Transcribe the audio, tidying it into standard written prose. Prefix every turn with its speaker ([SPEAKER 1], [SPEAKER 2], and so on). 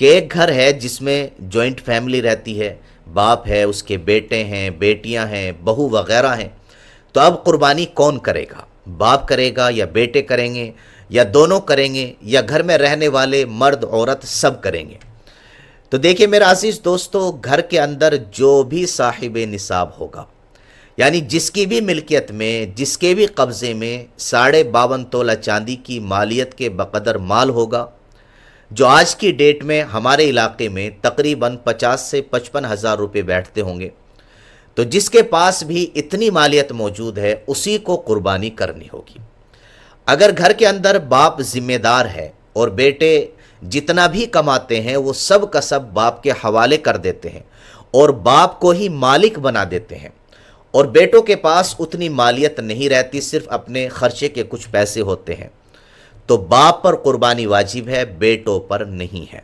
[SPEAKER 1] कि एक घर है जिसमें जॉइंट फैमिली रहती है, बाप है, उसके बेटे हैं, बेटियां हैं, बहू वगैरह हैं। तो अब कुर्बानी कौन करेगा? बाप करेगा या बेटे करेंगे या दोनों करेंगे या घर में रहने वाले मर्द औरत सब करेंगे? तो देखिए मेरे अजीज दोस्तों, घर के अंदर जो भी साहिब निसाब होगा, यानी जिसकी भी मिल्कियत में, जिसके भी कब्ज़े में 52.5 तोला चांदी की मालियत के बकदर माल होगा, जो आज की डेट में हमारे इलाके में तकरीबन 50 से 55 हज़ार रुपये बैठते होंगे, तो जिसके पास भी इतनी मालियत मौजूद है उसी को कुर्बानी करनी होगी। अगर घर के अंदर बाप जिम्मेदार है और बेटे जितना भी कमाते हैं वो सब का सब बाप के हवाले कर देते हैं और बाप को ही मालिक बना देते हैं, और बेटों के पास उतनी मालियत नहीं रहती, सिर्फ अपने खर्चे के कुछ पैसे होते हैं, तो बाप पर कुर्बानी वाजिब है, बेटों पर नहीं है।